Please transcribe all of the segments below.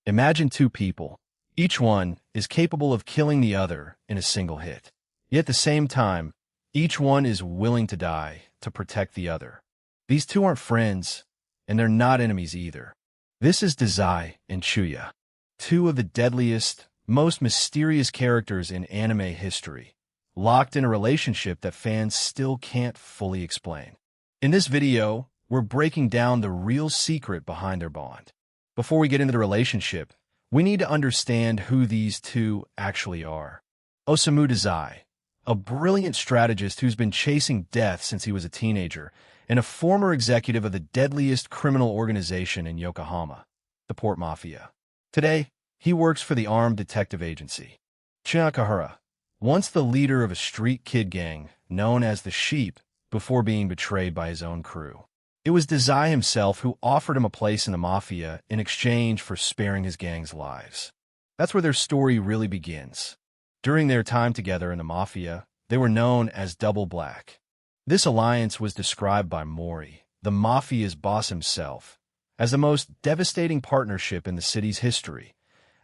Imagine two people. Each one is capable of killing the other in a single hit. Yet at the same time, each one is willing to die to protect the other. These two aren't friends, and they're not enemies either. This is Dazai and Chuuya, two of the deadliest, most mysterious characters in anime history, locked in a relationship that fans still can't fully explain. In this video, we're breaking down the real secret behind their bond. Before we get into the relationship, we need to understand who these two actually are. Osamu Dazai, a brilliant strategist who's been chasing death since he was a teenager, and a former executive of the deadliest criminal organization in Yokohama, the Port Mafia. Today, he works for the armed detective agency. Chuuya, once the leader of a street kid gang known as the Sheep before being betrayed by his own crew. It was Dazai himself who offered him a place in the Mafia in exchange for sparing his gang's lives. That's where their story really begins. During their time together in the Mafia, they were known as Double Black. This alliance was described by Mori, the Mafia's boss himself, as the most devastating partnership in the city's history,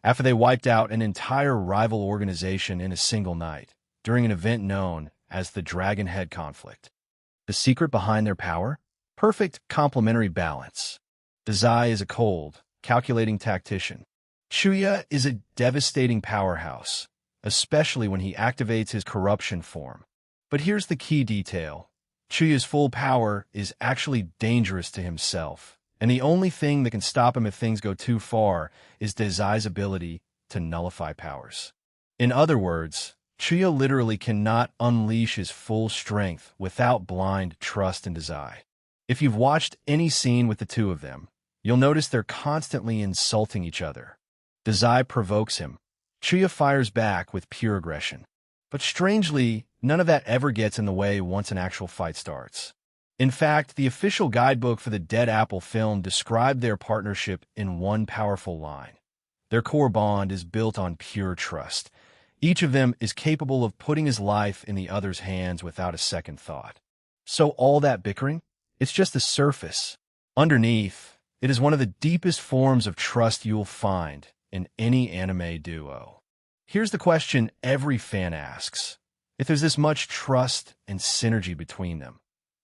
after they wiped out an entire rival organization in a single night, during an event known as the Dragon Head Conflict. The secret behind their power? Perfect complementary balance. Dazai is a cold, calculating tactician. Chuuya is a devastating powerhouse, especially when he activates his corruption form. But here's the key detail. Chuuya's full power is actually dangerous to himself, and the only thing that can stop him if things go too far is Dazai's ability to nullify powers. In other words, Chuuya literally cannot unleash his full strength without blind trust in Dazai. If you've watched any scene with the two of them, you'll notice they're constantly insulting each other. Dazai provokes him. Chuuya fires back with pure aggression. But strangely, none of that ever gets in the way once an actual fight starts. In fact, the official guidebook for the Dead Apple film described their partnership in one powerful line. Their core bond is built on pure trust. Each of them is capable of putting his life in the other's hands without a second thought. So all that bickering? It's just the surface. Underneath, it is one of the deepest forms of trust you'll find in any anime duo. Here's the question every fan asks. If there's this much trust and synergy between them,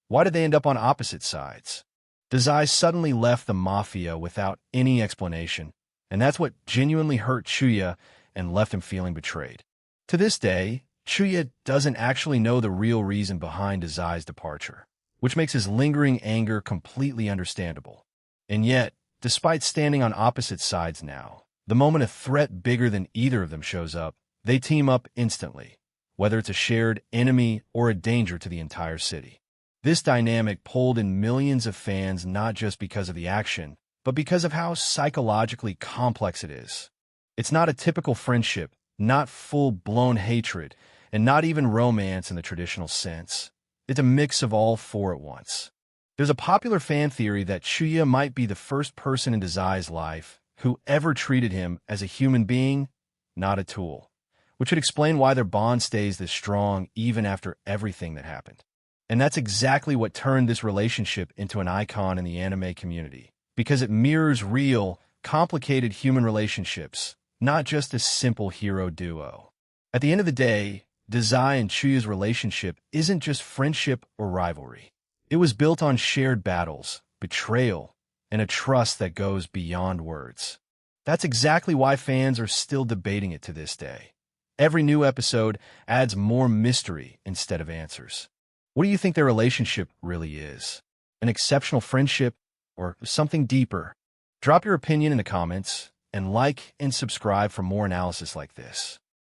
why did they end up on opposite sides? Dazai suddenly left the Mafia without any explanation, and that's what genuinely hurt Chuuya and left him feeling betrayed. To this day, Chuuya doesn't actually know the real reason behind Dazai's departure, which makes his lingering anger completely understandable. And yet, despite standing on opposite sides now, the moment a threat bigger than either of them shows up, they team up instantly, whether it's a shared enemy or a danger to the entire city. This dynamic pulled in millions of fans not just because of the action, but because of how psychologically complex it is. It's not a typical friendship, not full-blown hatred, and not even romance in the traditional sense. It's a mix of all four at once. There's a popular fan theory that Chuuya might be the first person in Dazai's life who ever treated him as a human being, not a tool, which would explain why their bond stays this strong even after everything that happened. And that's exactly what turned this relationship into an icon in the anime community, because it mirrors real, complicated human relationships, not just a simple hero duo. At the end of the day, Dazai and Chuuya's relationship isn't just friendship or rivalry. It was built on shared battles, betrayal, and a trust that goes beyond words. That's exactly why fans are still debating it to this day. Every new episode adds more mystery instead of answers. What do you think their relationship really is? An exceptional friendship or something deeper? Drop your opinion in the comments and like and subscribe for more analysis like this.